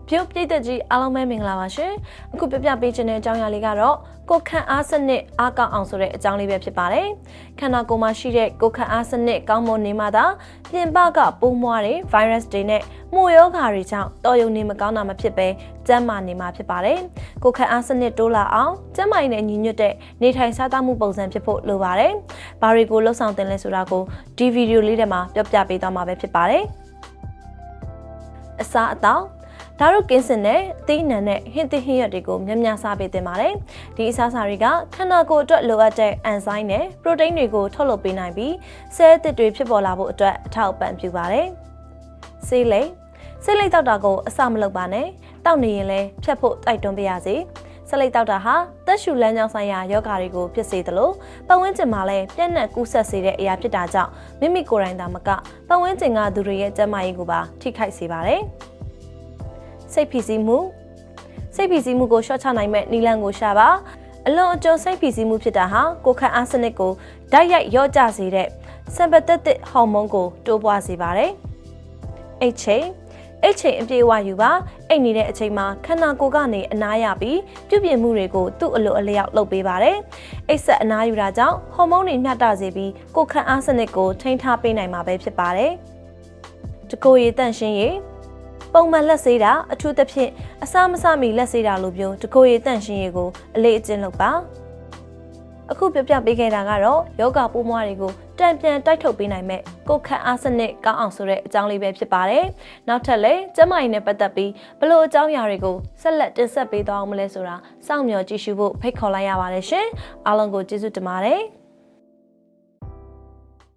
ပြုတ်ပြည့်တဲ့ကြီးအားလုံးပဲမင်္ဂလာပါရှင်အခုပြပြပေးခြင်းတဲ့အကြောင်းအရာလေးကတော့ကိုယ်ခံအားစနစ်အားကောင်းအောင်ဆိုတဲ့အကြောင်းလေးပဲဖြစ်ပါတယ်ခန္ဓာကိုယ်မှာရှိတဲ့ကိုယ်ခံအားစနစ်ကောင်းမွန်နေမှသာပြင်ပကပိုးမွှားတွေ virus တွေနဲ့မှုရောဂါတွေကြောင့်တော်ရုံနေမကောင်းတာမဖြစ်ပဲကျန်းမာနေမှာဖြစ်ပါတယ်ကိုယ်ခံအားစနစ်တိုးလာအောင်ကျန်းမာရေးနဲ့ညီညွတ်တဲ့နေထိုင်စားသောက်မှုပုံစံဖြစ်ဖို့လိုပါတယ်ဘာတွေကိုလှုပ်ဆောင်တင်လဲဆိုတာကိုဒီဗီဒီယိုလေးထဲမှာပြောပြပေးသွားမှာပဲဖြစ်ပါတယ်အစားအသောက်ဒါတို့ကင်းစင်တဲ့အသီးအနှံနဲ့ဟင်းသီးဟင်းရွက်တွေကိုများများစားပေးသင့်ပါတယ်။ဒီအစားအစာတွေကခန္ဓာကိုယ်အတွက်လိုအပ်တဲ့အန်ဇိုင်းနဲ့ပရိုတိန်းတွေကိုထုတ်လုပ်ပေးနိုင်ပြီးဆဲအသစ်တွေဖြစ်ပေါ်လာဖို့အတွက်အထောက်အပံ့ပြုပါတယ်။ဆေးလိပ်တောက်တာကိုအစမလုပ်ပါနဲ့။တောက်နေရင်လည်းဖြတ်ဖို့တိုက်တွန်းပေးရစေ။ဆေးလိပ်တောက်တာဟာသက်ရှူလမ်းကြောင်းဆိုင်ရာယောဂါတွေကိုဖြစ်စေသလိုပတ်ဝန်းကျင်မှာလည်းပြန့်နှံ့ကူးစက်စေတဲ့အရာဖြစ်တာကြောင့်မိမိကိုယ်တိုင်သာမကပတ်ဝန်းကျင်ကသူတွေရဲ့ကျန်းမာရေးကိုပါထိခိုက်စေပါတယ်။စိတ်ဖိစီးမှုကိုရှော့ချနိုင်မဲ့နည်းလမ်းကိုရှာပါအလွန်အကျွံစိတ်ဖိစီးမှုဖြစ်တာဟာကိုယ်ခံအားစနစ်ကိုဓာတ်ရိုက်ရော့ကျစေတဲ့ sympathetic ဟော်မုန်းကိုတိုးပွားစေပါတယ်အိတ်ချိန်အပြည့်အဝယူပါအိတ်နေတဲ့အချိန်မှာခန္ဓာကိုယ်ကနေအနားရပြီးပြုပြင်မှုတွေကိုသူ့အလိုအလျောက်လုပ်ပေးပါတယ်အိတ်ဆက်အနားယူတာကြောင့်ဟော်မုန်းတွေမျှတစေပြီးကိုယ်ခံအားစနစ်ကိုထိန်းထားပေးနိုင်မှာပဲဖြစ်ပါတယ်တကိုယ်ရည်တန့်ရှင်းရေးပုံမှန်လက်ဆေးတာအထူးသဖြင့်အစားမစားမီလက်ဆေးတာလိုမျိုးတကိုယ်ရည်တန့်ရှင်းရေးကိုအလေးအကျင့်လုပ်ပါအခုပြပြပေးခဲ့တာကတော့ယောဂပိုးမွှားတွေကိုတန်ပြန်တိုက်ထုတ်ပေးနိုင်မဲ့ကိုယ်ခံအားစနစ်ကောင်းအောင်ဆိုတဲ့အကြောင်းလေးပဲဖြစ်ပါတယ်နောက်ထပ်လည်းကျန်းမာရေးနဲ့ပတ်သက်ပြီးဘလို့အကြောင်းအရာတွေကိုဆက်လက်တင်ဆက်ပေးသွားအောင်မလဲဆိုတာစောင့်မျှော်ကြည့်ရှုဖို့ဖိတ်ခေါ်လိုက်ရပါတယ်ရှင်အားလုံးကိုကျေးဇူးတင်ပါတယ်